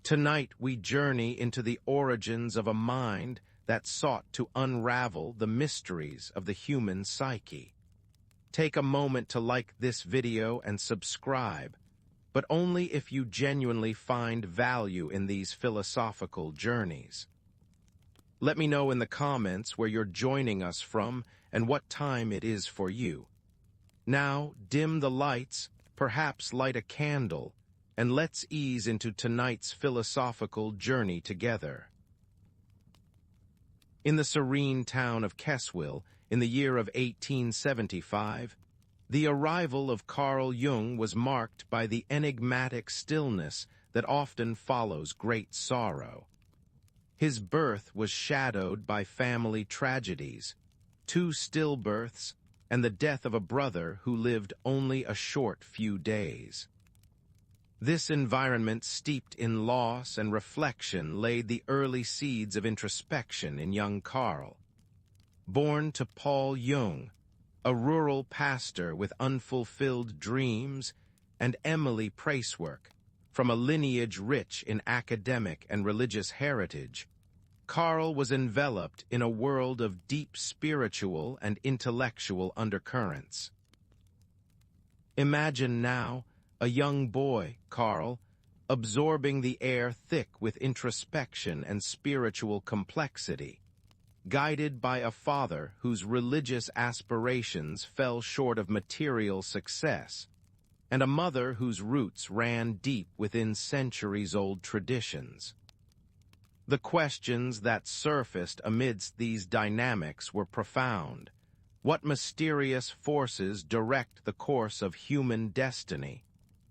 Tonight we journey into the origins of a mind that sought to unravel the mysteries of the human psyche. Take a moment to like this video and subscribe, but only if you genuinely find value in these philosophical journeys. Let me know in the comments where you're joining us from and what time it is for you. Now, dim the lights, perhaps light a candle, and let's ease into tonight's philosophical journey together. In the serene town of Keswill, in the year of 1875, the arrival of Carl Jung was marked by the enigmatic stillness that often follows great sorrow. His birth was shadowed by family tragedies, 2 stillbirths, and the death of a brother who lived only a short few days. This environment steeped in loss and reflection laid the early seeds of introspection in young Carl. Born to Paul Jung, a rural pastor with unfulfilled dreams, and Emily Pracework, from a lineage rich in academic and religious heritage, Carl was enveloped in a world of deep spiritual and intellectual undercurrents. Imagine now a young boy, Carl, absorbing the air thick with introspection and spiritual complexity, guided by a father whose religious aspirations fell short of material success, and a mother whose roots ran deep within centuries-old traditions. The questions that surfaced amidst these dynamics were profound. What mysterious forces direct the course of human destiny?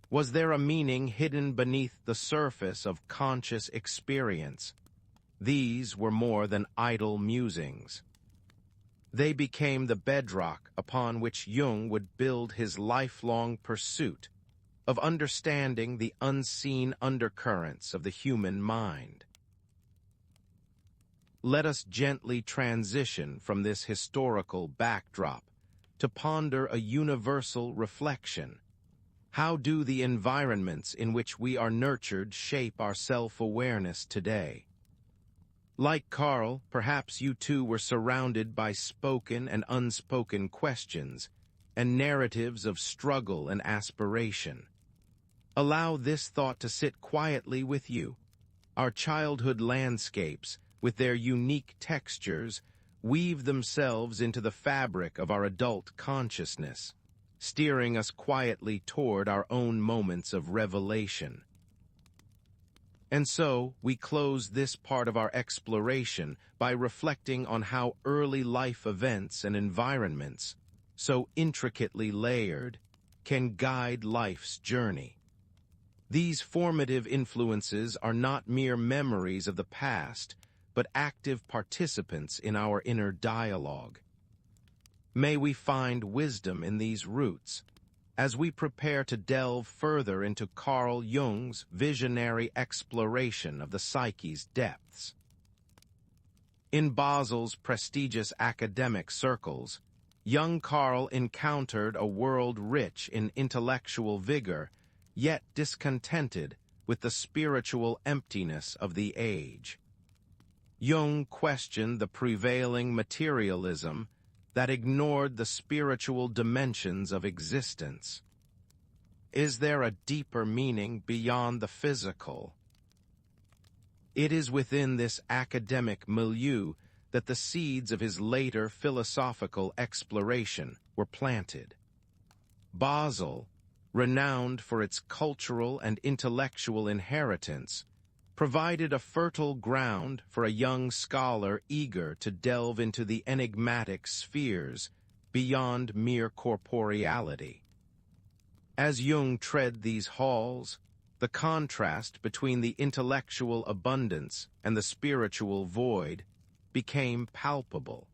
Was there a meaning hidden beneath the surface of conscious experience? These were more than idle musings. They became the bedrock upon which Jung would build his lifelong pursuit of understanding the unseen undercurrents of the human mind. Let us gently transition from this historical backdrop to ponder a universal reflection. How do the environments in which we are nurtured shape our self-awareness today? Like Carl, perhaps you too were surrounded by spoken and unspoken questions and narratives of struggle and aspiration. Allow this thought to sit quietly with you. Our childhood landscapes, with their unique textures, weave themselves into the fabric of our adult consciousness, steering us quietly toward our own moments of revelation. And so, we close this part of our exploration by reflecting on how early life events and environments, so intricately layered, can guide life's journey. These formative influences are not mere memories of the past, but active participants in our inner dialogue. May we find wisdom in these roots as we prepare to delve further into Carl Jung's visionary exploration of the psyche's depths. In Basel's prestigious academic circles, young Carl encountered a world rich in intellectual vigor, yet discontented with the spiritual emptiness of the age. Jung questioned the prevailing materialism that ignored the spiritual dimensions of existence. Is there a deeper meaning beyond the physical? It is within this academic milieu that the seeds of his later philosophical exploration were planted. Basel, renowned for its cultural and intellectual inheritance, provided a fertile ground for a young scholar eager to delve into the enigmatic spheres beyond mere corporeality. As Jung tread these halls, the contrast between the intellectual abundance and the spiritual void became palpable.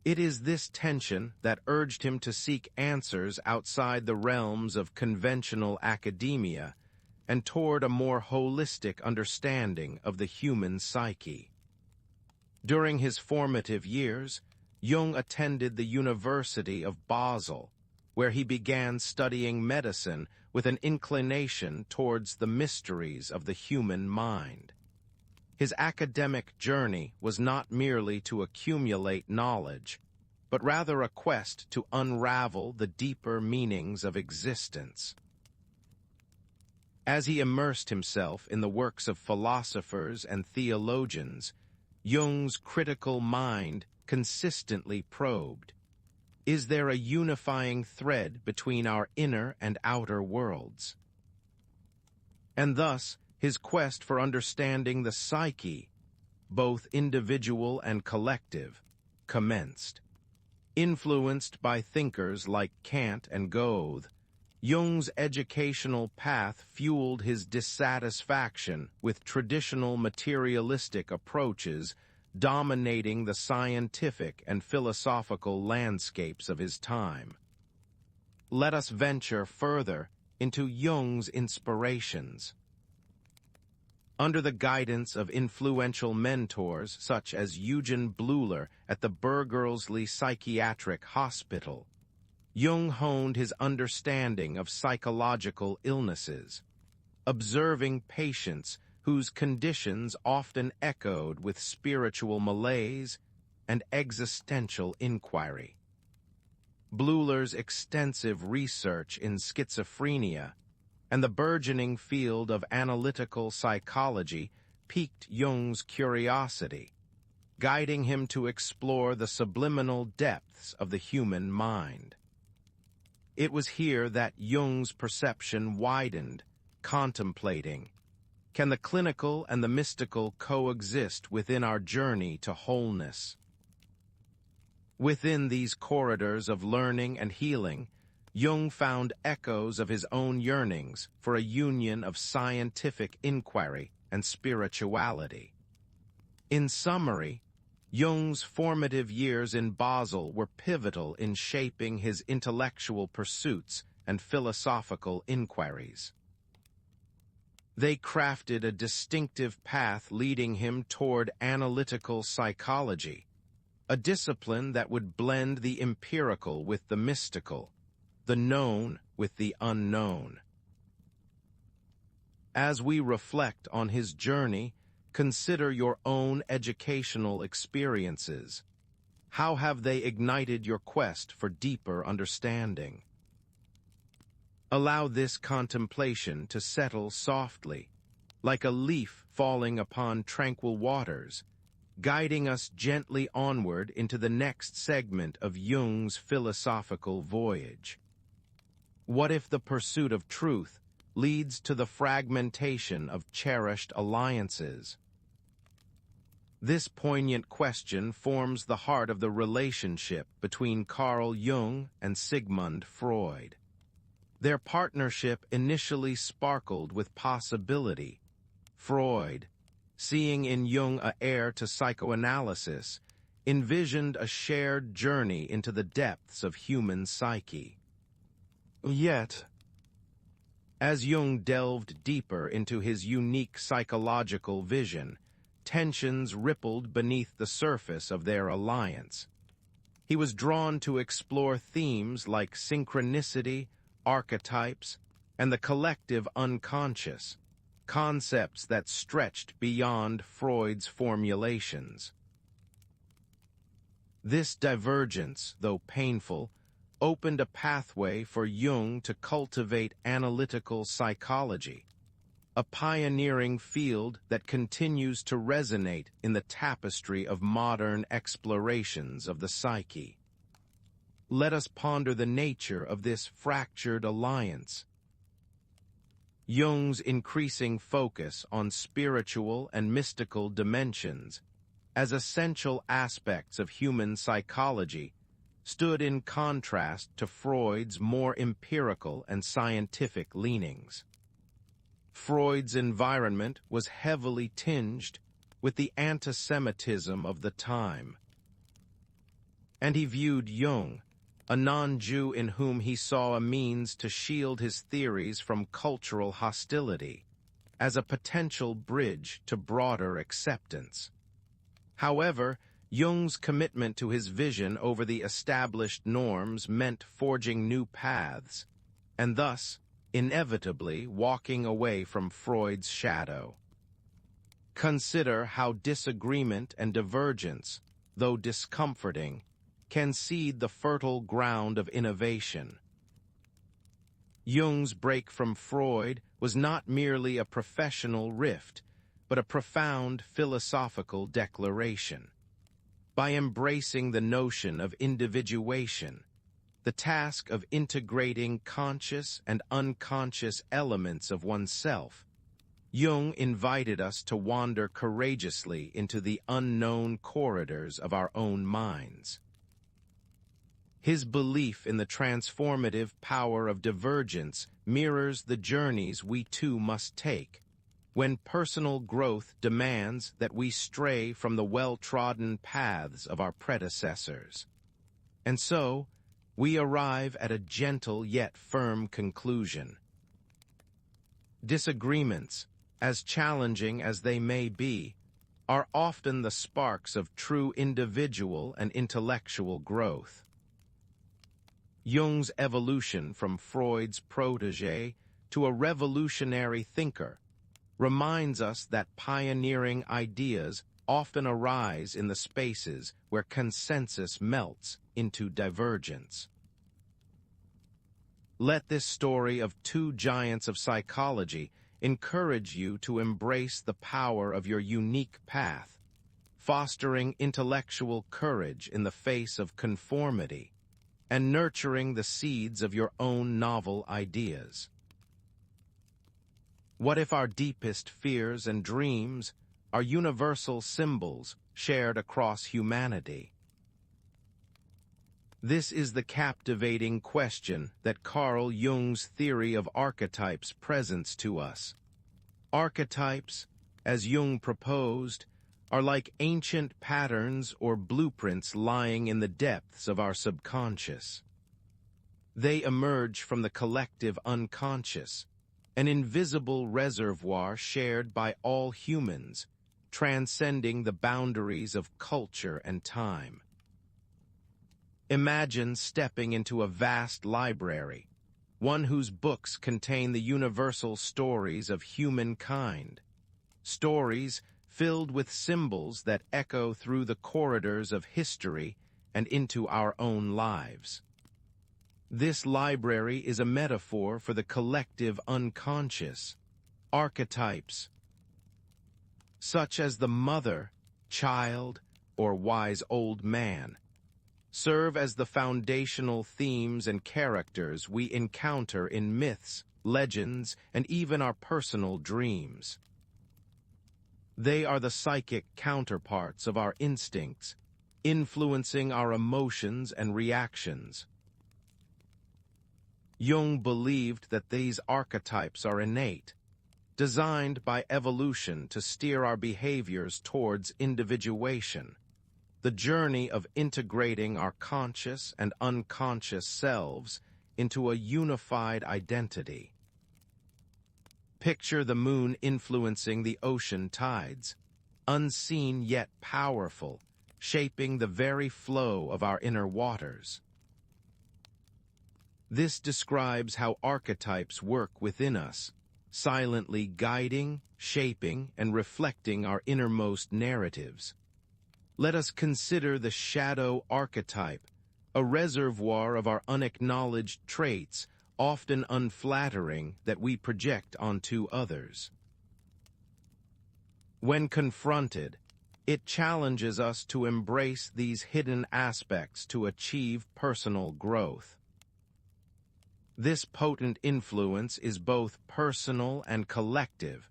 It is this tension that urged him to seek answers outside the realms of conventional academia and toward a more holistic understanding of the human psyche. During his formative years, Jung attended the University of Basel, where he began studying medicine with an inclination towards the mysteries of the human mind. His academic journey was not merely to accumulate knowledge, but rather a quest to unravel the deeper meanings of existence. As he immersed himself in the works of philosophers and theologians, Jung's critical mind consistently probed, is there a unifying thread between our inner and outer worlds? And thus, his quest for understanding the psyche, both individual and collective, commenced. Influenced by thinkers like Kant and Goethe, Jung's educational path fueled his dissatisfaction with traditional materialistic approaches dominating the scientific and philosophical landscapes of his time. Let us venture further into Jung's inspirations. Under the guidance of influential mentors such as Eugen Bleuler at the Burgersley Psychiatric Hospital, Jung honed his understanding of psychological illnesses, observing patients whose conditions often echoed with spiritual malaise and existential inquiry. Bleuler's extensive research in schizophrenia and the burgeoning field of analytical psychology piqued Jung's curiosity, guiding him to explore the subliminal depths of the human mind. It was here that Jung's perception widened, contemplating, can the clinical and the mystical coexist within our journey to wholeness? Within these corridors of learning and healing, Jung found echoes of his own yearnings for a union of scientific inquiry and spirituality. In summary, Jung's formative years in Basel were pivotal in shaping his intellectual pursuits and philosophical inquiries. They crafted a distinctive path leading him toward analytical psychology, a discipline that would blend the empirical with the mystical, the known with the unknown. As we reflect on his journey, consider your own educational experiences. How have they ignited your quest for deeper understanding? Allow this contemplation to settle softly, like a leaf falling upon tranquil waters, guiding us gently onward into the next segment of Jung's philosophical voyage. What if the pursuit of truth leads to the fragmentation of cherished alliances? This poignant question forms the heart of the relationship between Carl Jung and Sigmund Freud. Their partnership initially sparkled with possibility. Freud, seeing in Jung an heir to psychoanalysis, envisioned a shared journey into the depths of human psyche. Yet, as Jung delved deeper into his unique psychological vision, tensions rippled beneath the surface of their alliance. He was drawn to explore themes like synchronicity, archetypes, and the collective unconscious, concepts that stretched beyond Freud's formulations. This divergence, though painful, opened a pathway for Jung to cultivate analytical psychology, a pioneering field that continues to resonate in the tapestry of modern explorations of the psyche. Let us ponder the nature of this fractured alliance. Jung's increasing focus on spiritual and mystical dimensions as essential aspects of human psychology stood in contrast to Freud's more empirical and scientific leanings. Freud's environment was heavily tinged with the anti-Semitism of the time, and he viewed Jung, a non-Jew in whom he saw a means to shield his theories from cultural hostility, as a potential bridge to broader acceptance. However, Jung's commitment to his vision over the established norms meant forging new paths, and thus, inevitably walking away from Freud's shadow. Consider how disagreement and divergence, though discomforting, can seed the fertile ground of innovation. Jung's break from Freud was not merely a professional rift, but a profound philosophical declaration. By embracing the notion of individuation, the task of integrating conscious and unconscious elements of oneself, Jung invited us to wander courageously into the unknown corridors of our own minds. His belief in the transformative power of divergence mirrors the journeys we too must take, when personal growth demands that we stray from the well-trodden paths of our predecessors. And so, we arrive at a gentle yet firm conclusion. Disagreements, as challenging as they may be, are often the sparks of true individual and intellectual growth. Jung's evolution from Freud's protégé to a revolutionary thinker reminds us that pioneering ideas often arise in the spaces where consensus melts into divergence. Let this story of two giants of psychology encourage you to embrace the power of your unique path, fostering intellectual courage in the face of conformity, and nurturing the seeds of your own novel ideas. What if our deepest fears and dreams are universal symbols shared across humanity? This is the captivating question that Carl Jung's theory of archetypes presents to us. Archetypes, as Jung proposed, are like ancient patterns or blueprints lying in the depths of our subconscious. They emerge from the collective unconscious, an invisible reservoir shared by all humans, transcending the boundaries of culture and time. Imagine stepping into a vast library, one whose books contain the universal stories of humankind, stories filled with symbols that echo through the corridors of history and into our own lives. This library is a metaphor for the collective unconscious, archetypes, such as the mother, child, or wise old man, serve as the foundational themes and characters we encounter in myths, legends, and even our personal dreams. They are the psychic counterparts of our instincts, influencing our emotions and reactions. Jung believed that these archetypes are innate, designed by evolution to steer our behaviors towards individuation, the journey of integrating our conscious and unconscious selves into a unified identity. Picture the moon influencing the ocean tides, unseen yet powerful, shaping the very flow of our inner waters. This describes how archetypes work within us, silently guiding, shaping, and reflecting our innermost narratives. Let us consider the shadow archetype, a reservoir of our unacknowledged traits, often unflattering, that we project onto others. When confronted, it challenges us to embrace these hidden aspects to achieve personal growth. This potent influence is both personal and collective,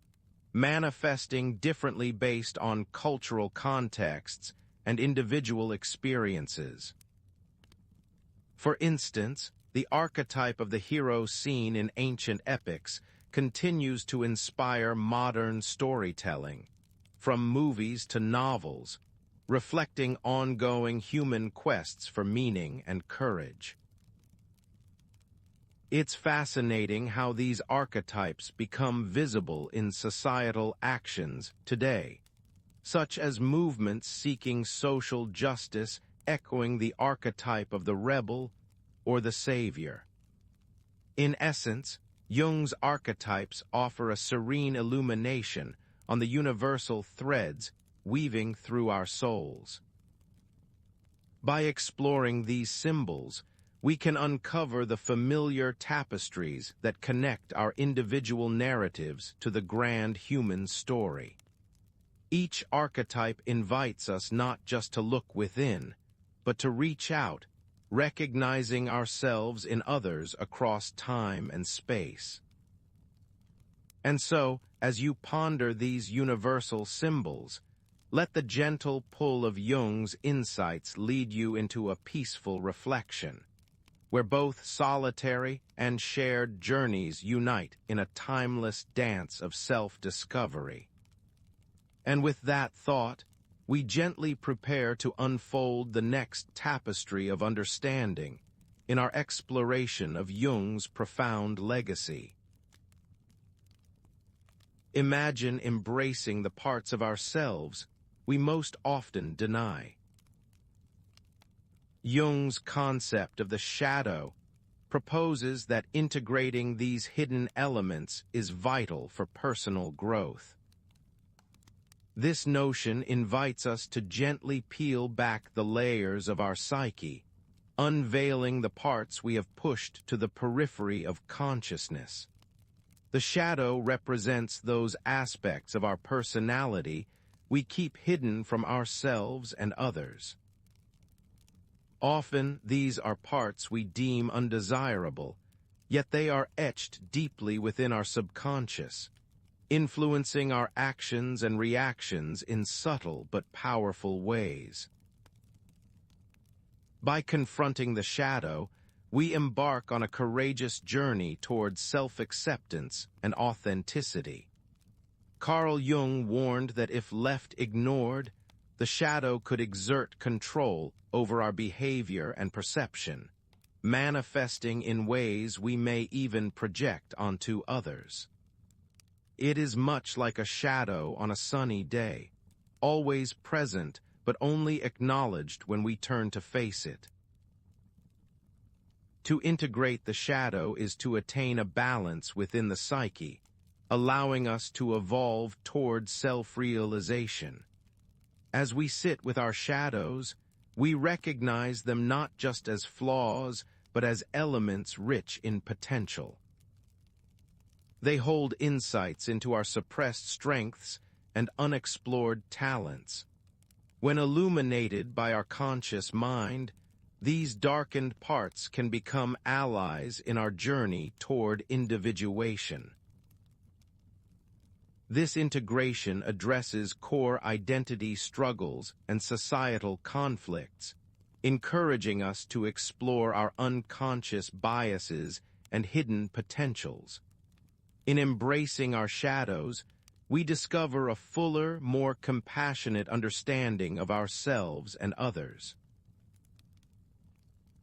manifesting differently based on cultural contexts and individual experiences. For instance, the archetype of the hero seen in ancient epics continues to inspire modern storytelling, from movies to novels, reflecting ongoing human quests for meaning and courage. It's fascinating how these archetypes become visible in societal actions today, such as movements seeking social justice echoing the archetype of the rebel or the savior. In essence, Jung's archetypes offer a serene illumination on the universal threads weaving through our souls. By exploring these symbols, we can uncover the familiar tapestries that connect our individual narratives to the grand human story. Each archetype invites us not just to look within, but to reach out, recognizing ourselves in others across time and space. And so, as you ponder these universal symbols, let the gentle pull of Jung's insights lead you into a peaceful reflection, where both solitary and shared journeys unite in a timeless dance of self-discovery. And with that thought, we gently prepare to unfold the next tapestry of understanding in our exploration of Jung's profound legacy. Imagine embracing the parts of ourselves we most often deny. Jung's concept of the shadow proposes that integrating these hidden elements is vital for personal growth. This notion invites us to gently peel back the layers of our psyche, unveiling the parts we have pushed to the periphery of consciousness. The shadow represents those aspects of our personality we keep hidden from ourselves and others. Often, these are parts we deem undesirable, yet they are etched deeply within our subconscious, influencing our actions and reactions in subtle but powerful ways. By confronting the shadow, we embark on a courageous journey towards self-acceptance and authenticity. Carl Jung warned that if left ignored, the shadow could exert control over our behavior and perception, manifesting in ways we may even project onto others. It is much like a shadow on a sunny day, always present but only acknowledged when we turn to face it. To integrate the shadow is to attain a balance within the psyche, allowing us to evolve toward self-realization. As we sit with our shadows, we recognize them not just as flaws, but as elements rich in potential. They hold insights into our suppressed strengths and unexplored talents. When illuminated by our conscious mind, these darkened parts can become allies in our journey toward individuation. This integration addresses core identity struggles and societal conflicts, encouraging us to explore our unconscious biases and hidden potentials. In embracing our shadows, we discover a fuller, more compassionate understanding of ourselves and others.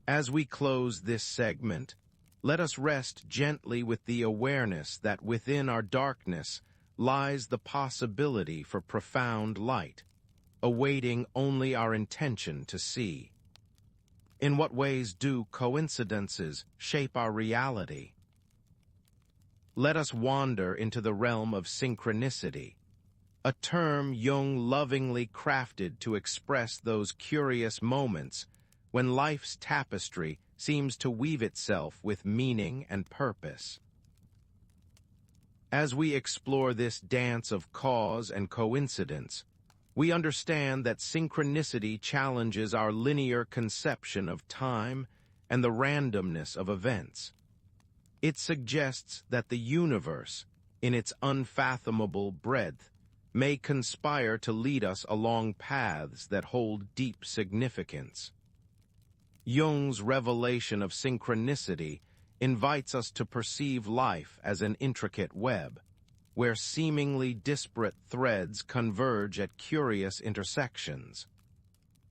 As we close this segment, let us rest gently with the awareness that within our darkness lies the possibility for profound light, awaiting only our intention to see. In what ways do coincidences shape our reality? Let us wander into the realm of synchronicity, a term Jung lovingly crafted to express those curious moments when life's tapestry seems to weave itself with meaning and purpose. As we explore this dance of cause and coincidence, we understand that synchronicity challenges our linear conception of time and the randomness of events. It suggests that the universe, in its unfathomable breadth, may conspire to lead us along paths that hold deep significance. Jung's revelation of synchronicity invites us to perceive life as an intricate web, where seemingly disparate threads converge at curious intersections.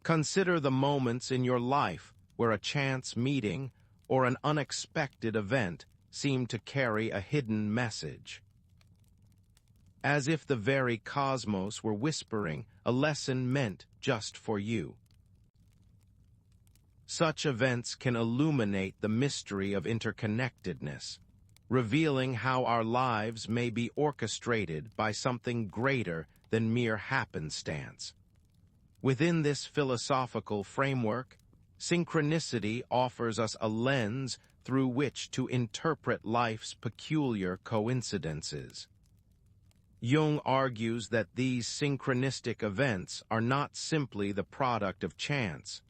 Consider the moments in your life where a chance meeting or an unexpected event seem to carry a hidden message. As if the very cosmos were whispering a lesson meant just for you. Such events can illuminate the mystery of interconnectedness, revealing how our lives may be orchestrated by something greater than mere happenstance. Within this philosophical framework, synchronicity offers us a lens through which to interpret life's peculiar coincidences. Jung argues that these synchronistic events are not simply the product of chance,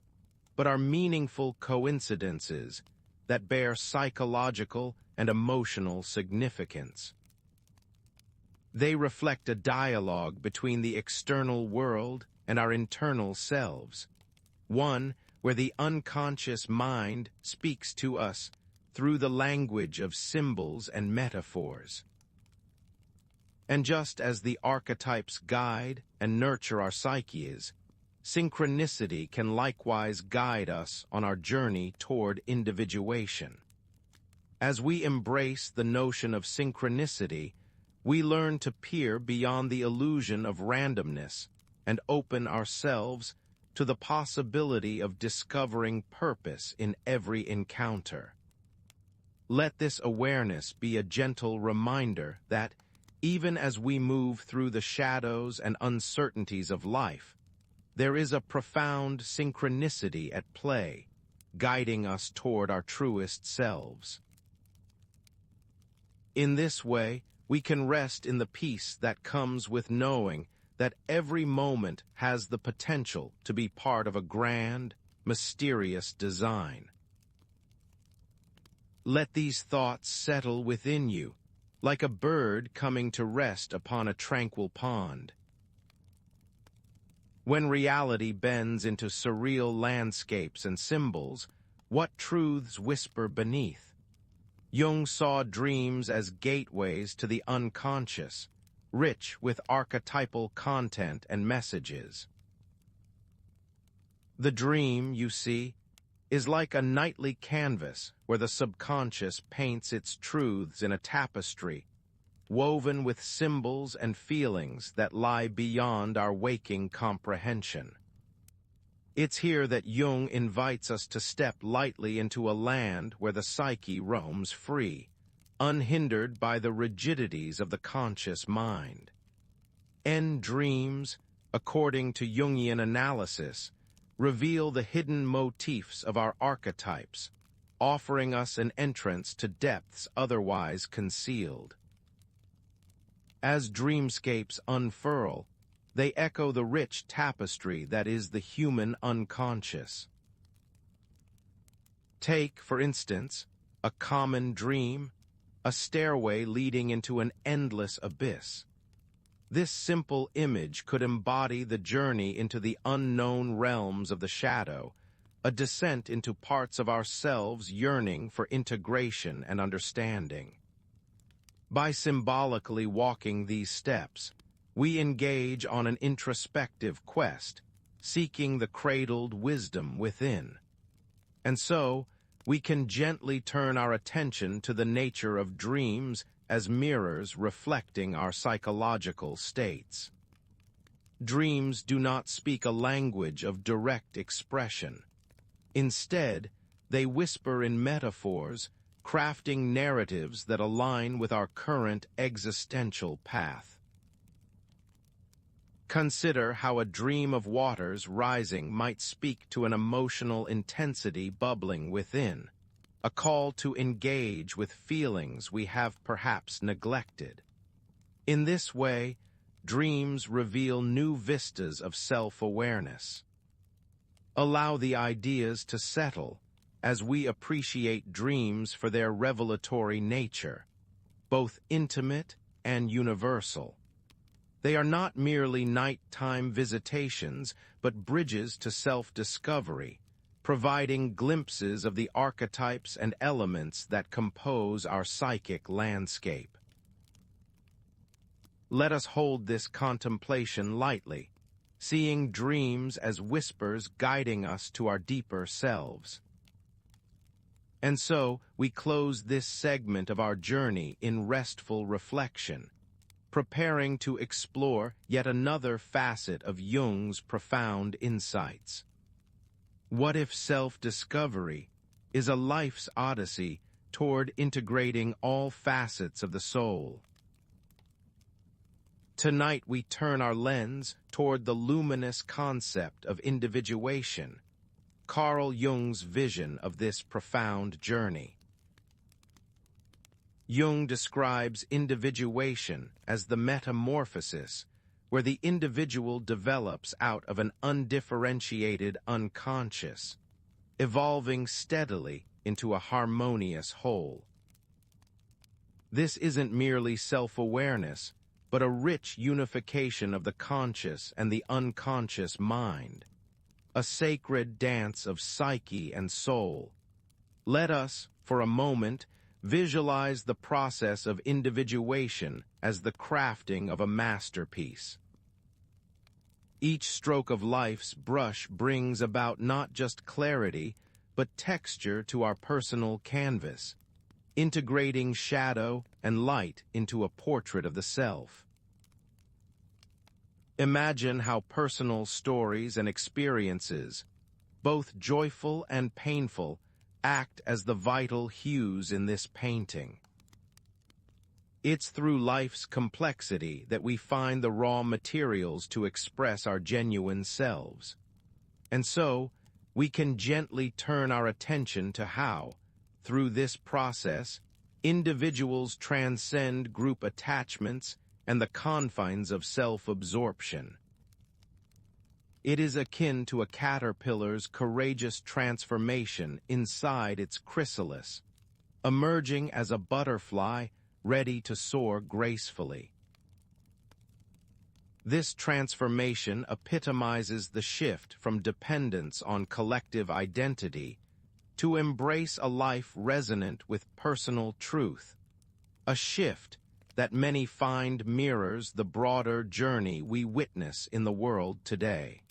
but are meaningful coincidences that bear psychological and emotional significance. They reflect a dialogue between the external world and our internal selves, one where the unconscious mind speaks to us through the language of symbols and metaphors. And just as the archetypes guide and nurture our psyches, synchronicity can likewise guide us on our journey toward individuation. As we embrace the notion of synchronicity, we learn to peer beyond the illusion of randomness and open ourselves to the possibility of discovering purpose in every encounter. Let this awareness be a gentle reminder that, even as we move through the shadows and uncertainties of life, there is a profound synchronicity at play, guiding us toward our truest selves. In this way, we can rest in the peace that comes with knowing that every moment has the potential to be part of a grand, mysterious design. Let these thoughts settle within you, like a bird coming to rest upon a tranquil pond. When reality bends into surreal landscapes and symbols, what truths whisper beneath? Jung saw dreams as gateways to the unconscious, rich with archetypal content and messages. The dream, you see, is like a nightly canvas where the subconscious paints its truths in a tapestry, woven with symbols and feelings that lie beyond our waking comprehension. It's here that Jung invites us to step lightly into a land where the psyche roams free, unhindered by the rigidities of the conscious mind. Dreams, according to Jungian analysis, reveal the hidden motifs of our archetypes, offering us an entrance to depths otherwise concealed. As dreamscapes unfurl, they echo the rich tapestry that is the human unconscious. Take, for instance, a common dream, a stairway leading into an endless abyss. This simple image could embody the journey into the unknown realms of the shadow, a descent into parts of ourselves yearning for integration and understanding. By symbolically walking these steps, we engage on an introspective quest, seeking the cradled wisdom within. And so, we can gently turn our attention to the nature of dreams as mirrors reflecting our psychological states. Dreams do not speak a language of direct expression. Instead, they whisper in metaphors, crafting narratives that align with our current existential path. Consider how a dream of waters rising might speak to an emotional intensity bubbling within, a call to engage with feelings we have perhaps neglected. In this way, dreams reveal new vistas of self-awareness. Allow the ideas to settle as we appreciate dreams for their revelatory nature, both intimate and universal. They are not merely nighttime visitations, but bridges to self-discovery, providing glimpses of the archetypes and elements that compose our psychic landscape. Let us hold this contemplation lightly, seeing dreams as whispers guiding us to our deeper selves. And so, we close this segment of our journey in restful reflection, preparing to explore yet another facet of Jung's profound insights. What if self-discovery is a life's odyssey toward integrating all facets of the soul. Tonight we turn our lens toward the luminous concept of individuation, Carl Jung's vision of this profound journey. Jung describes individuation as the metamorphosis where the individual develops out of an undifferentiated unconscious, evolving steadily into a harmonious whole. This isn't merely self-awareness, but a rich unification of the conscious and the unconscious mind, a sacred dance of psyche and soul. Let us, for a moment, visualize the process of individuation as the crafting of a masterpiece. Each stroke of life's brush brings about not just clarity, but texture to our personal canvas, integrating shadow and light into a portrait of the self. Imagine how personal stories and experiences, both joyful and painful, act as the vital hues in this painting. It's through life's complexity that we find the raw materials to express our genuine selves. And so, we can gently turn our attention to how, through this process, individuals transcend group attachments and the confines of self-absorption. It is akin to a caterpillar's courageous transformation inside its chrysalis, emerging as a butterfly ready to soar gracefully. This transformation epitomizes the shift from dependence on collective identity to embrace a life resonant with personal truth, a shift that many find mirrors the broader journey we witness in the world today.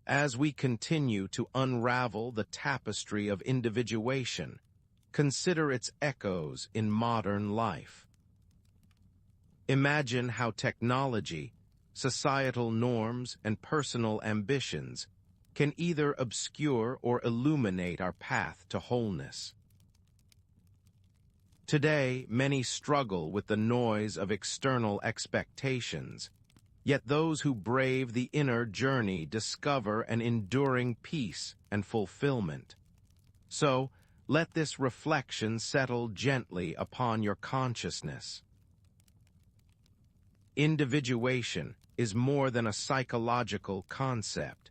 As we continue to unravel the tapestry of individuation, consider its echoes in modern life. Imagine how technology, societal norms, and personal ambitions can either obscure or illuminate our path to wholeness. Today, many struggle with the noise of external expectations, yet those who brave the inner journey discover an enduring peace and fulfillment. So, let this reflection settle gently upon your consciousness. Individuation is more than a psychological concept.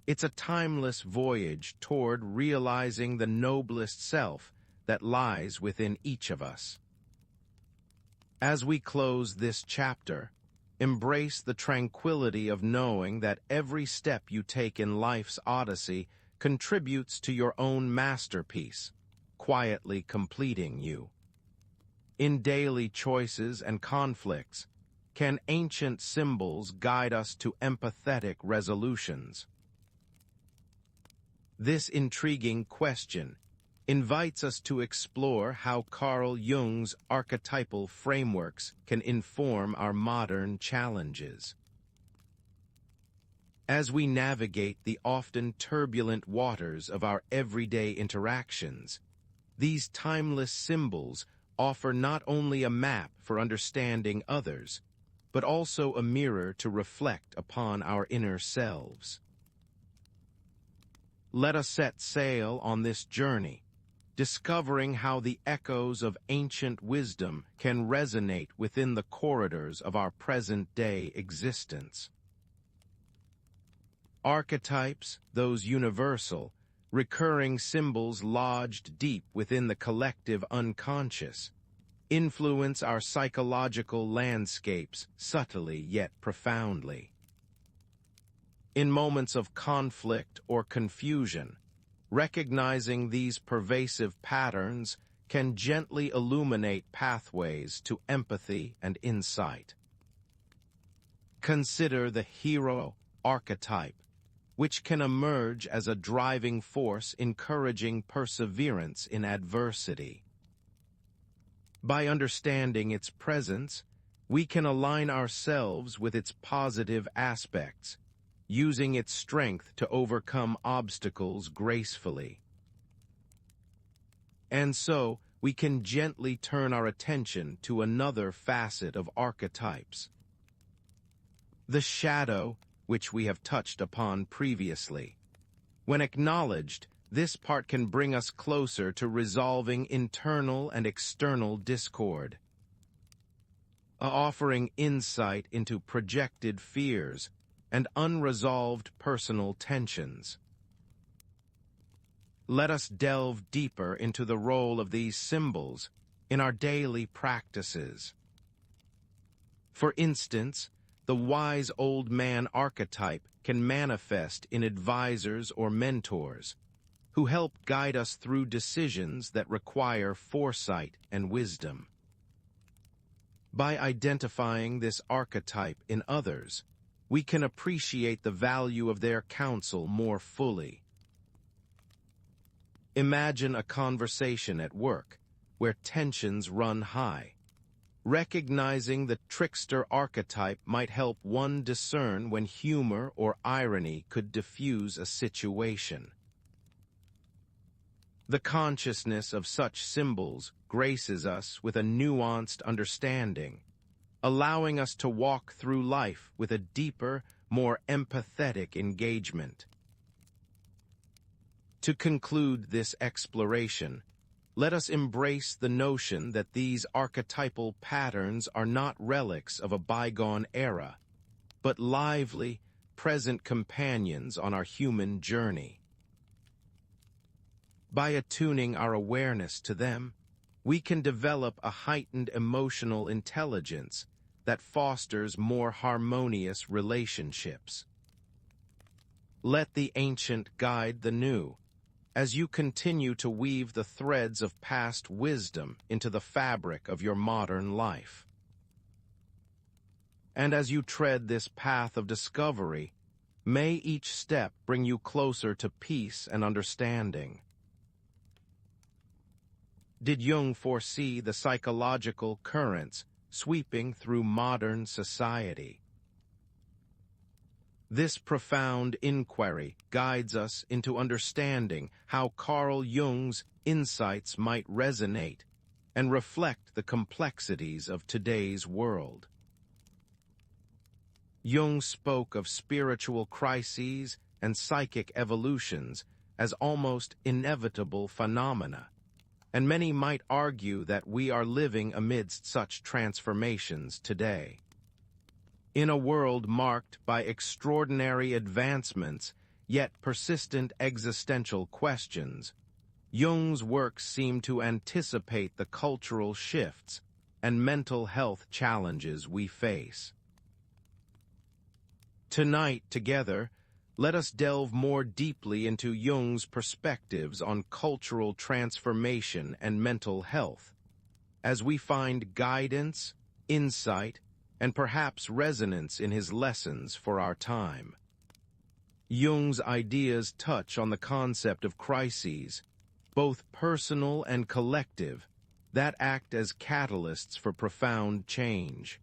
It's a timeless voyage toward realizing the noblest self that lies within each of us. As we close this chapter, embrace the tranquility of knowing that every step you take in life's odyssey contributes to your own masterpiece, quietly completing you. In daily choices and conflicts, can ancient symbols guide us to empathetic resolutions? This intriguing question invites us to explore how Carl Jung's archetypal frameworks can inform our modern challenges. As we navigate the often turbulent waters of our everyday interactions, these timeless symbols offer not only a map for understanding others, but also a mirror to reflect upon our inner selves. Let us set sail on this journey, discovering how the echoes of ancient wisdom can resonate within the corridors of our present-day existence. Archetypes, those universal, recurring symbols lodged deep within the collective unconscious, influence our psychological landscapes subtly yet profoundly. In moments of conflict or confusion, recognizing these pervasive patterns can gently illuminate pathways to empathy and insight. Consider the hero archetype, which can emerge as a driving force encouraging perseverance in adversity. By understanding its presence, we can align ourselves with its positive aspects, using its strength to overcome obstacles gracefully. And so, we can gently turn our attention to another facet of archetypes. The shadow, which we have touched upon previously. When acknowledged, this part can bring us closer to resolving internal and external discord, offering insight into projected fears and unresolved personal tensions. Let us delve deeper into the role of these symbols in our daily practices. For instance, the wise old man archetype can manifest in advisors or mentors who help guide us through decisions that require foresight and wisdom. By identifying this archetype in others, we can appreciate the value of their counsel more fully. Imagine a conversation at work where tensions run high. Recognizing the trickster archetype might help one discern when humor or irony could diffuse a situation. The consciousness of such symbols graces us with a nuanced understanding, allowing us to walk through life with a deeper, more empathetic engagement. To conclude this exploration, let us embrace the notion that these archetypal patterns are not relics of a bygone era, but lively, present companions on our human journey. By attuning our awareness to them, we can develop a heightened emotional intelligence that fosters more harmonious relationships. Let the ancient guide the new, as you continue to weave the threads of past wisdom into the fabric of your modern life. And as you tread this path of discovery, may each step bring you closer to peace and understanding. Did Jung foresee the psychological currents sweeping through modern society? This profound inquiry guides us into understanding how Carl Jung's insights might resonate and reflect the complexities of today's world. Jung spoke of spiritual crises and psychic evolutions as almost inevitable phenomena, and many might argue that we are living amidst such transformations today. In a world marked by extraordinary advancements, yet persistent existential questions, Jung's works seem to anticipate the cultural shifts and mental health challenges we face. Tonight, together, let us delve more deeply into Jung's perspectives on cultural transformation and mental health, as we find guidance, insight, and perhaps resonance in his lessons for our time. Jung's ideas touch on the concept of crises, both personal and collective, that act as catalysts for profound change.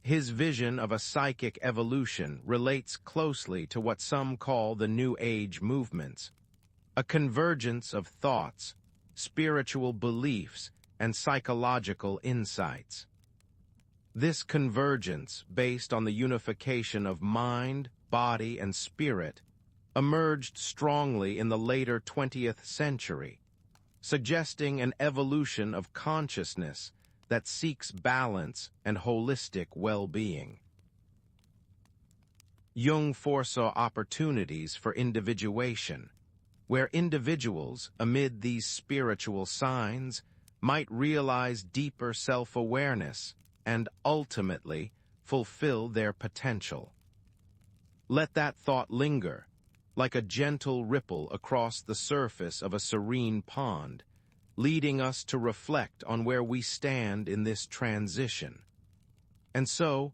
His vision of a psychic evolution relates closely to what some call the New Age movements, a convergence of thoughts, spiritual beliefs, and psychological insights. This convergence, based on the unification of mind, body, and spirit, emerged strongly in the later 20th century, suggesting an evolution of consciousness that seeks balance and holistic well-being. Jung foresaw opportunities for individuation, where individuals, amid these spiritual signs, might realize deeper self-awareness and ultimately fulfill their potential. Let that thought linger, like a gentle ripple across the surface of a serene pond, leading us to reflect on where we stand in this transition. And so,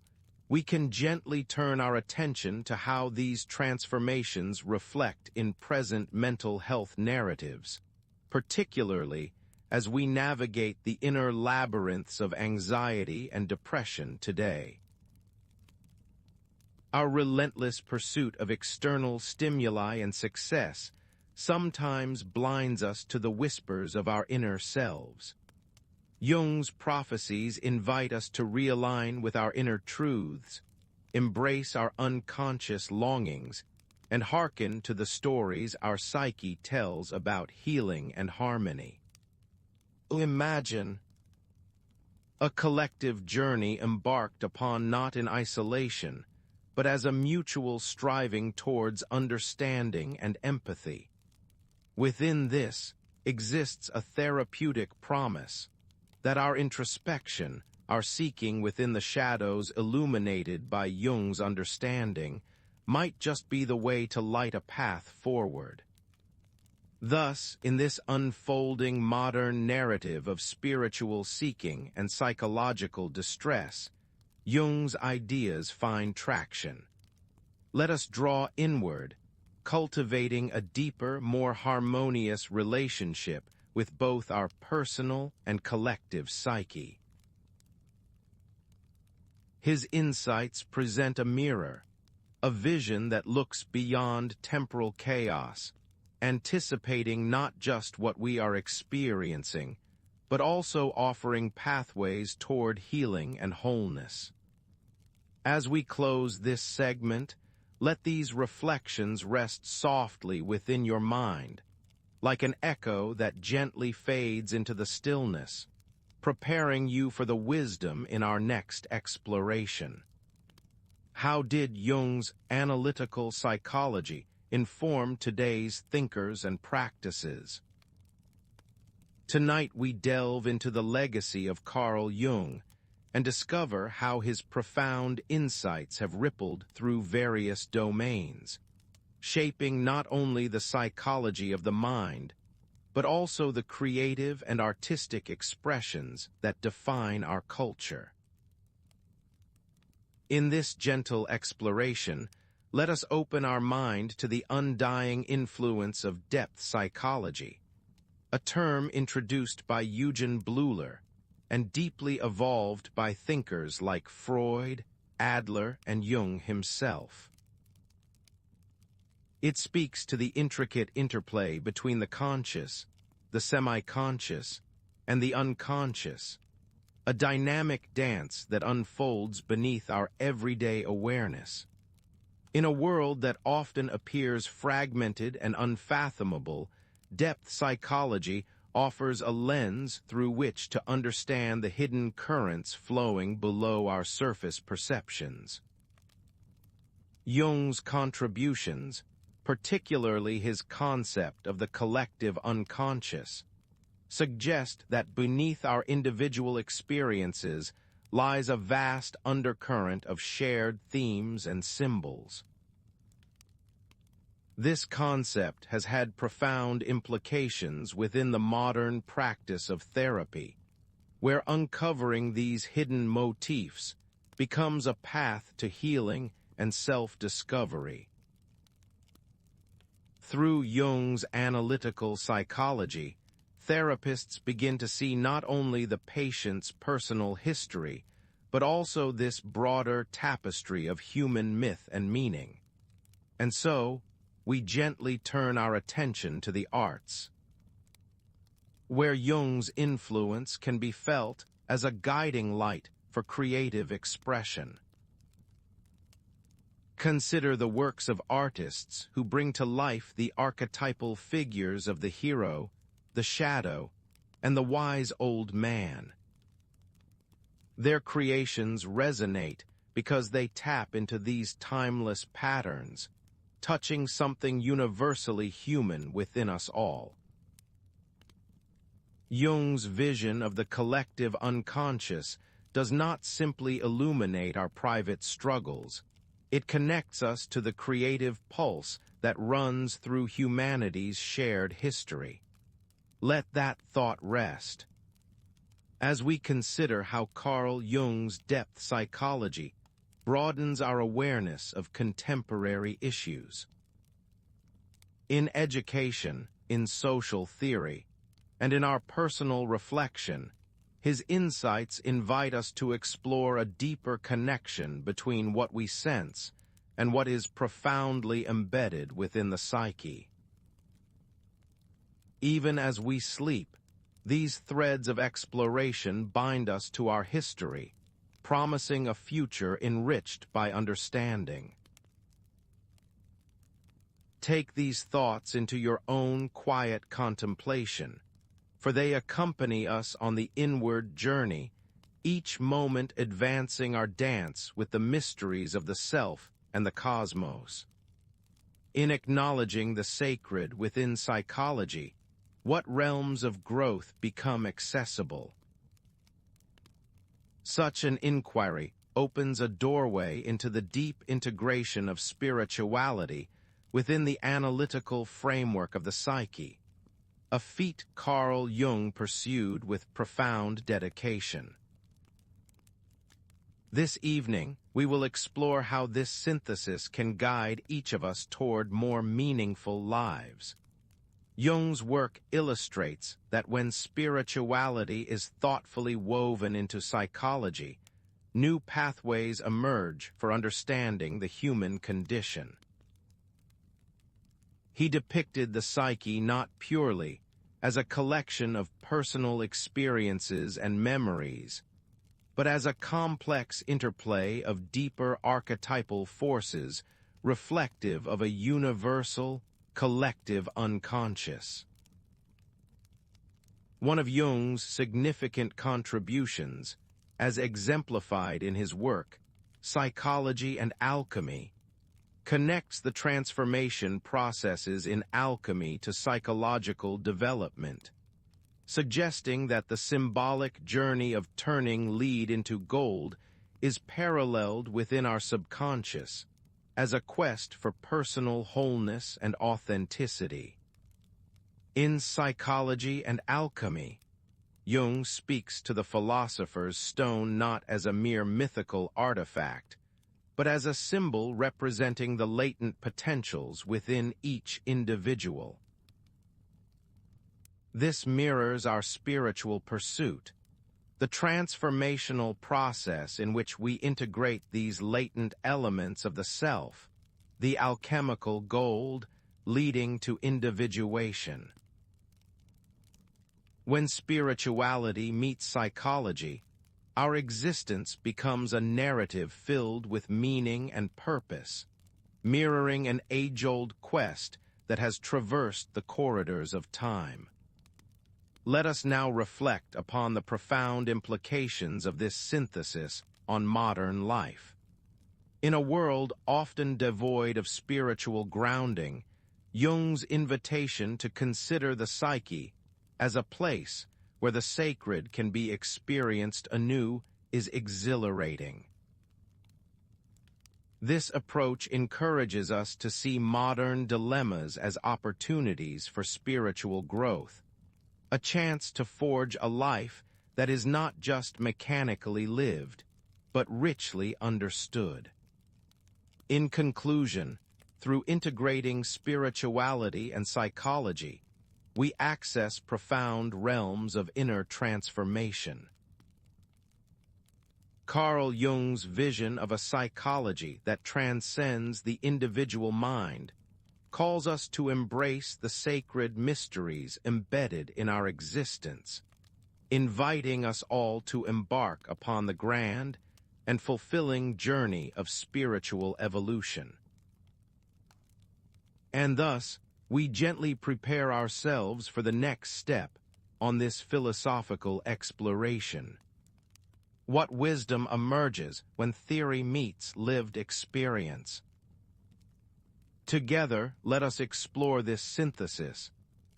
we can gently turn our attention to how these transformations reflect in present mental health narratives, particularly as we navigate the inner labyrinths of anxiety and depression today. Our relentless pursuit of external stimuli and success sometimes blinds us to the whispers of our inner selves. Jung's prophecies invite us to realign with our inner truths, embrace our unconscious longings, and hearken to the stories our psyche tells about healing and harmony. Imagine a collective journey embarked upon not in isolation, but as a mutual striving towards understanding and empathy. Within this exists a therapeutic promise that our introspection, our seeking within the shadows illuminated by Jung's understanding, might just be the way to light a path forward. Thus, in this unfolding modern narrative of spiritual seeking and psychological distress, Jung's ideas find traction. Let us draw inward, cultivating a deeper, more harmonious relationship with both our personal and collective psyche. His insights present a mirror, a vision that looks beyond temporal chaos, anticipating not just what we are experiencing, but also offering pathways toward healing and wholeness. As we close this segment, let these reflections rest softly within your mind, like an echo that gently fades into the stillness, preparing you for the wisdom in our next exploration. How did Jung's analytical psychology inform today's thinkers and practices? Tonight we delve into the legacy of Carl Jung and discover how his profound insights have rippled through various domains, shaping not only the psychology of the mind, but also the creative and artistic expressions that define our culture. In this gentle exploration, let us open our mind to the undying influence of depth psychology, a term introduced by Eugen Bleuler and deeply evolved by thinkers like Freud, Adler, and Jung himself. It speaks to the intricate interplay between the conscious, the semi-conscious, and the unconscious, a dynamic dance that unfolds beneath our everyday awareness. In a world that often appears fragmented and unfathomable, depth psychology offers a lens through which to understand the hidden currents flowing below our surface perceptions. Jung's contributions, particularly his concept of the collective unconscious, suggest that beneath our individual experiences lies a vast undercurrent of shared themes and symbols. This concept has had profound implications within the modern practice of therapy, where uncovering these hidden motifs becomes a path to healing and self-discovery. Through Jung's analytical psychology, therapists begin to see not only the patient's personal history, but also this broader tapestry of human myth and meaning. And so, we gently turn our attention to the arts, where Jung's influence can be felt as a guiding light for creative expression. Consider the works of artists who bring to life the archetypal figures of the hero, the shadow, and the wise old man. Their creations resonate because they tap into these timeless patterns, touching something universally human within us all. Jung's vision of the collective unconscious does not simply illuminate our private struggles. It connects us to the creative pulse that runs through humanity's shared history. Let that thought rest. As we consider how Carl Jung's depth psychology broadens our awareness of contemporary issues. In education, in social theory, and in our personal reflection, his insights invite us to explore a deeper connection between what we sense and what is profoundly embedded within the psyche. Even as we sleep, these threads of exploration bind us to our history, promising a future enriched by understanding. Take these thoughts into your own quiet contemplation, for they accompany us on the inward journey, each moment advancing our dance with the mysteries of the self and the cosmos. In acknowledging the sacred within psychology, what realms of growth become accessible? Such an inquiry opens a doorway into the deep integration of spirituality within the analytical framework of the psyche, a feat Carl Jung pursued with profound dedication. This evening, we will explore how this synthesis can guide each of us toward more meaningful lives. Jung's work illustrates that when spirituality is thoughtfully woven into psychology, new pathways emerge for understanding the human condition. He depicted the psyche not purely as a collection of personal experiences and memories, but as a complex interplay of deeper archetypal forces reflective of a universal, collective unconscious. One of Jung's significant contributions, as exemplified in his work, Psychology and Alchemy, connects the transformation processes in alchemy to psychological development, suggesting that the symbolic journey of turning lead into gold is paralleled within our subconscious as a quest for personal wholeness and authenticity. In Psychology and Alchemy, Jung speaks to the philosopher's stone not as a mere mythical artifact, but as a symbol representing the latent potentials within each individual. This mirrors our spiritual pursuit, the transformational process in which we integrate these latent elements of the self, the alchemical gold, leading to individuation. When spirituality meets psychology, our existence becomes a narrative filled with meaning and purpose, mirroring an age-old quest that has traversed the corridors of time. Let us now reflect upon the profound implications of this synthesis on modern life. In a world often devoid of spiritual grounding, Jung's invitation to consider the psyche as a place where the sacred can be experienced anew is exhilarating. This approach encourages us to see modern dilemmas as opportunities for spiritual growth, a chance to forge a life that is not just mechanically lived, but richly understood. In conclusion, through integrating spirituality and psychology, we access profound realms of inner transformation. Carl Jung's vision of a psychology that transcends the individual mind calls us to embrace the sacred mysteries embedded in our existence, inviting us all to embark upon the grand and fulfilling journey of spiritual evolution. And thus, we gently prepare ourselves for the next step on this philosophical exploration. What wisdom emerges when theory meets lived experience? Together, let us explore this synthesis,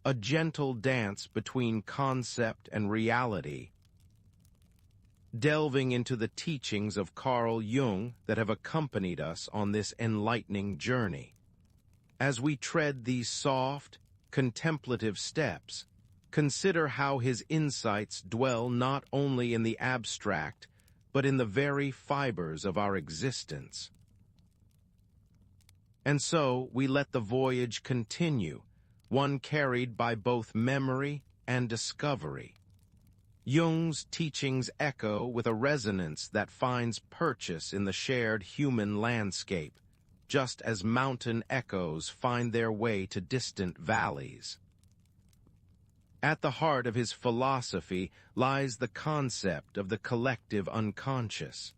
a gentle dance between concept and reality, delving into the teachings of Carl Jung that have accompanied us on this enlightening journey. As we tread these soft, contemplative steps, consider how his insights dwell not only in the abstract, but in the very fibers of our existence. And so we let the voyage continue, one carried by both memory and discovery. Jung's teachings echo with a resonance that finds purchase in the shared human landscape, just as mountain echoes find their way to distant valleys. At the heart of his philosophy lies the concept of the collective unconscious.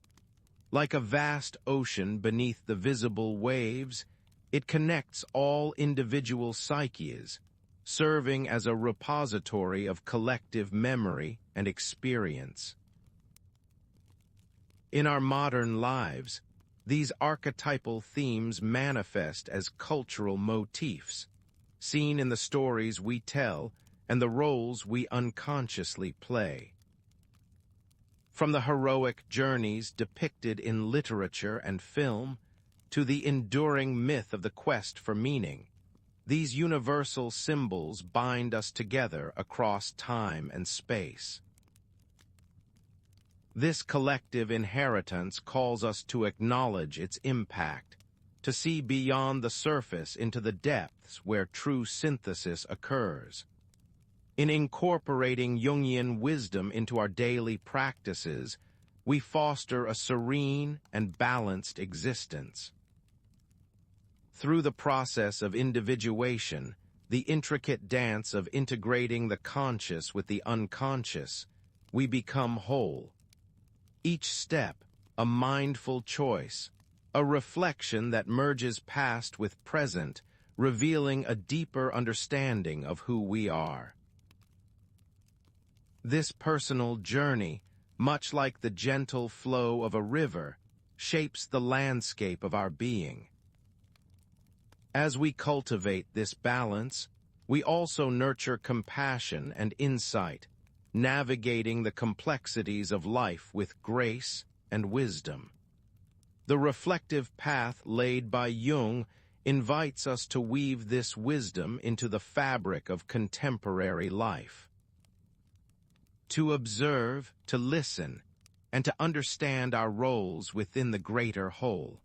Like a vast ocean beneath the visible waves, it connects all individual psyches, serving as a repository of collective memory and experience. In our modern lives, these archetypal themes manifest as cultural motifs, seen in the stories we tell and the roles we unconsciously play. From the heroic journeys depicted in literature and film to the enduring myth of the quest for meaning, these universal symbols bind us together across time and space. This collective inheritance calls us to acknowledge its impact, to see beyond the surface into the depths where true synthesis occurs. In incorporating Jungian wisdom into our daily practices, we foster a serene and balanced existence. Through the process of individuation, the intricate dance of integrating the conscious with the unconscious, we become whole. Each step, a mindful choice, a reflection that merges past with present, revealing a deeper understanding of who we are. This personal journey, much like the gentle flow of a river, shapes the landscape of our being. As we cultivate this balance, we also nurture compassion and insight, navigating the complexities of life with grace and wisdom. The reflective path laid by Jung invites us to weave this wisdom into the fabric of contemporary life. To observe, to listen, and to understand our roles within the greater whole.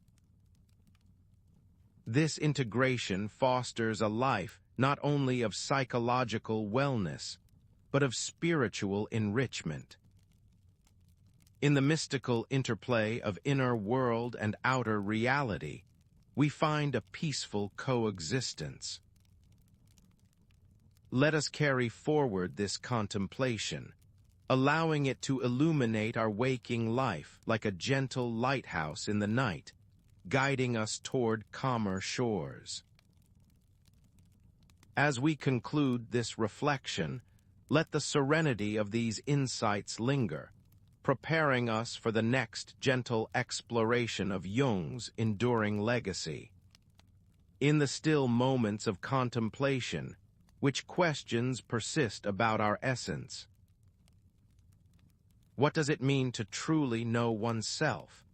This integration fosters a life not only of psychological wellness, but of spiritual enrichment. In the mystical interplay of inner world and outer reality, we find a peaceful coexistence. Let us carry forward this contemplation, allowing it to illuminate our waking life like a gentle lighthouse in the night, guiding us toward calmer shores. As we conclude this reflection, let the serenity of these insights linger, preparing us for the next gentle exploration of Jung's enduring legacy. In the still moments of contemplation, which questions persist about our essence? What does it mean to truly know oneself?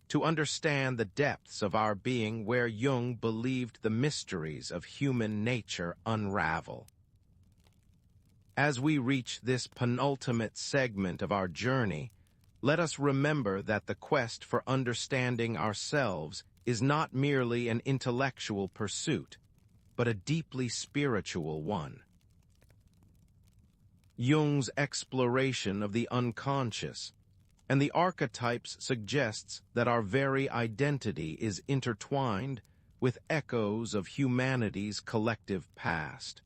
To understand the depths of our being where Jung believed the mysteries of human nature unravel. As we reach this penultimate segment of our journey, let us remember that the quest for understanding ourselves is not merely an intellectual pursuit, but a deeply spiritual one. Jung's exploration of the unconscious and the archetypes suggests that our very identity is intertwined with echoes of humanity's collective past.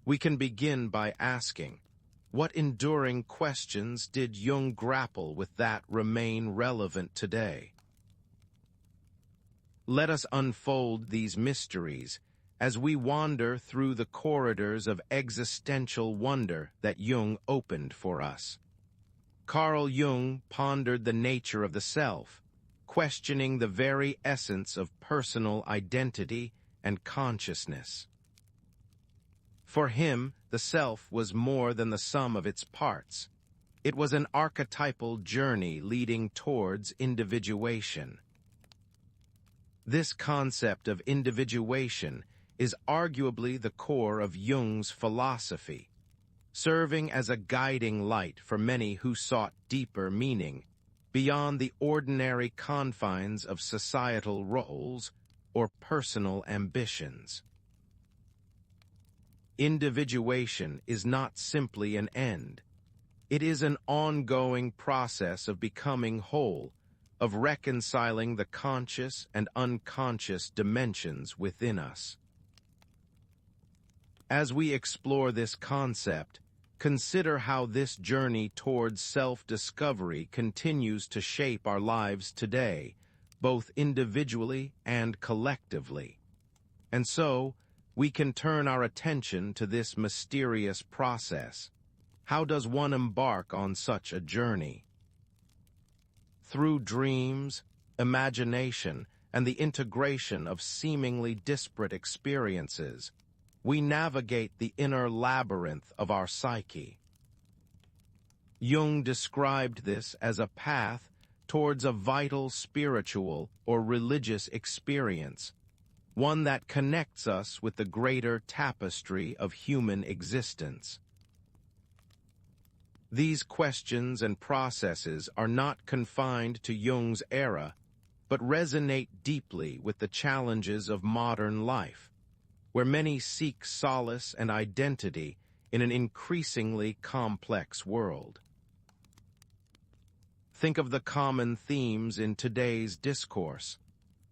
We can begin by asking, what enduring questions did Jung grapple with that remain relevant today? Let us unfold these mysteries as we wander through the corridors of existential wonder that Jung opened for us. Carl Jung pondered the nature of the self, questioning the very essence of personal identity and consciousness. For him, the self was more than the sum of its parts. It was an archetypal journey leading towards individuation. This concept of individuation is arguably the core of Jung's philosophy, serving as a guiding light for many who sought deeper meaning, beyond the ordinary confines of societal roles or personal ambitions. Individuation is not simply an end. It is an ongoing process of becoming whole, of reconciling the conscious and unconscious dimensions within us. As we explore this concept, consider how this journey towards self-discovery continues to shape our lives today, both individually and collectively. And so, we can turn our attention to this mysterious process. How does one embark on such a journey? Through dreams, imagination, and the integration of seemingly disparate experiences, we navigate the inner labyrinth of our psyche. Jung described this as a path towards a vital spiritual or religious experience, one that connects us with the greater tapestry of human existence. These questions and processes are not confined to Jung's era, but resonate deeply with the challenges of modern life, where many seek solace and identity in an increasingly complex world. Think of the common themes in today's discourse: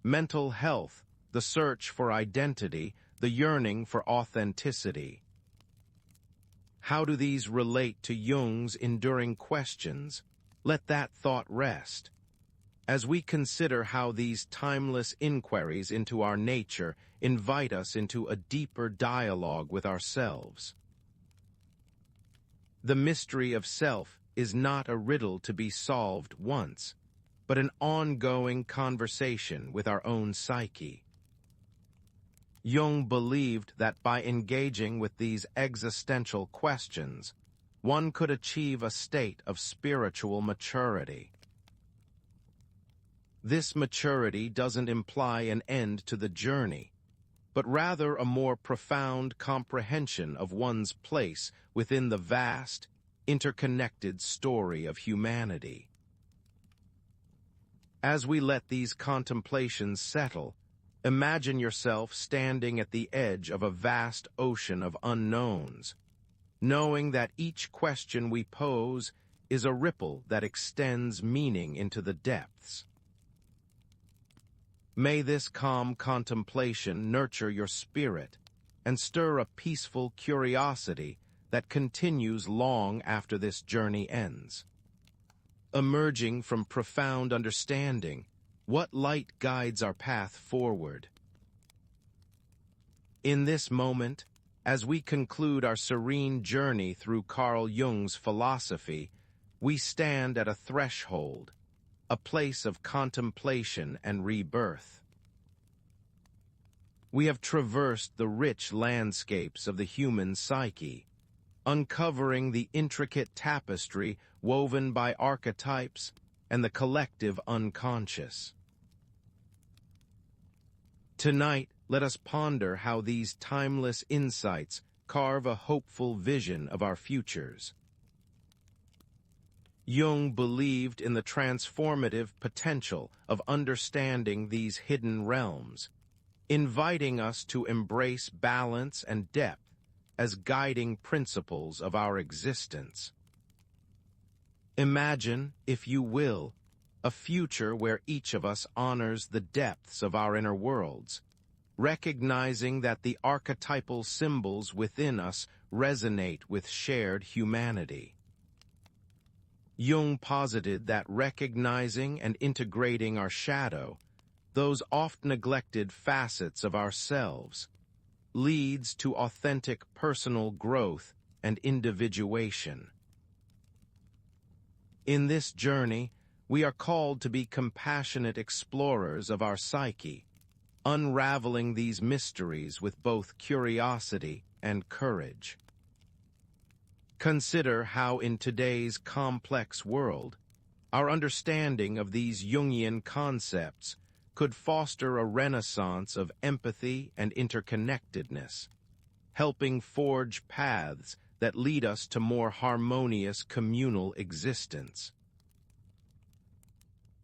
mental health, the search for identity, the yearning for authenticity. How do these relate to Jung's enduring questions? Let that thought rest. As we consider how these timeless inquiries into our nature invite us into a deeper dialogue with ourselves. The mystery of self is not a riddle to be solved once, but an ongoing conversation with our own psyche. Jung believed that by engaging with these existential questions, one could achieve a state of spiritual maturity. This maturity doesn't imply an end to the journey, but rather a more profound comprehension of one's place within the vast, interconnected story of humanity. As we let these contemplations settle, imagine yourself standing at the edge of a vast ocean of unknowns, knowing that each question we pose is a ripple that extends meaning into the depths. May this calm contemplation nurture your spirit and stir a peaceful curiosity that continues long after this journey ends. Emerging from profound understanding, what light guides our path forward? In this moment, as we conclude our serene journey through Carl Jung's philosophy, we stand at a threshold, a place of contemplation and rebirth. We have traversed the rich landscapes of the human psyche, uncovering the intricate tapestry woven by archetypes and the collective unconscious. Tonight, let us ponder how these timeless insights carve a hopeful vision of our futures. Jung believed in the transformative potential of understanding these hidden realms, inviting us to embrace balance and depth as guiding principles of our existence. Imagine, if you will, a future where each of us honors the depths of our inner worlds, recognizing that the archetypal symbols within us resonate with shared humanity. Jung posited that recognizing and integrating our shadow, those oft-neglected facets of ourselves, leads to authentic personal growth and individuation. In this journey, we are called to be compassionate explorers of our psyche, unraveling these mysteries with both curiosity and courage. Consider how in today's complex world, our understanding of these Jungian concepts could foster a renaissance of empathy and interconnectedness, helping forge paths that lead us to more harmonious communal existence.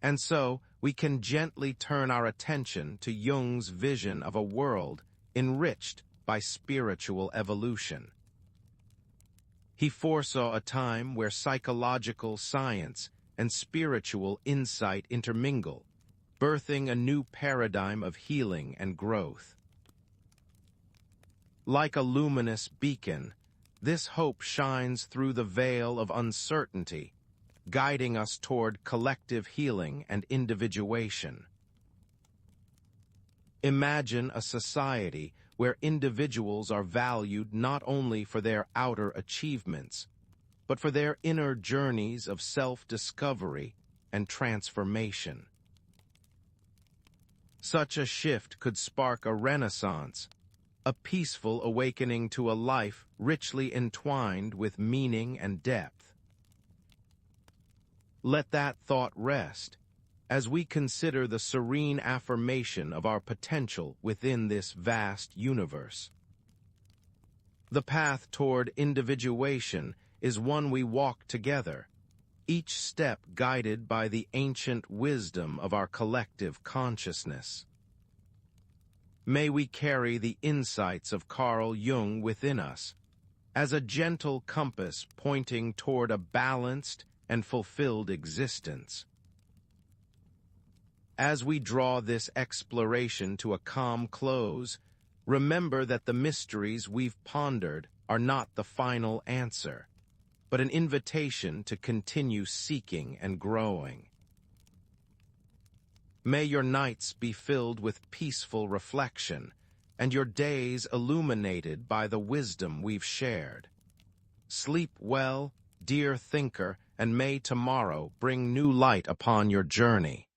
And so, we can gently turn our attention to Jung's vision of a world enriched by spiritual evolution. He foresaw a time where psychological science and spiritual insight intermingle, birthing a new paradigm of healing and growth. Like a luminous beacon, this hope shines through the veil of uncertainty, guiding us toward collective healing and individuation. Imagine a society where individuals are valued not only for their outer achievements, but for their inner journeys of self-discovery and transformation. Such a shift could spark a renaissance, a peaceful awakening to a life richly entwined with meaning and depth. Let that thought rest as we consider the serene affirmation of our potential within this vast universe. The path toward individuation is one we walk together, each step guided by the ancient wisdom of our collective consciousness. May we carry the insights of Carl Jung within us, as a gentle compass pointing toward a balanced and fulfilled existence. As we draw this exploration to a calm close, remember that the mysteries we've pondered are not the final answer, but an invitation to continue seeking and growing. May your nights be filled with peaceful reflection, and your days illuminated by the wisdom we've shared. Sleep well, dear thinker, and may tomorrow bring new light upon your journey.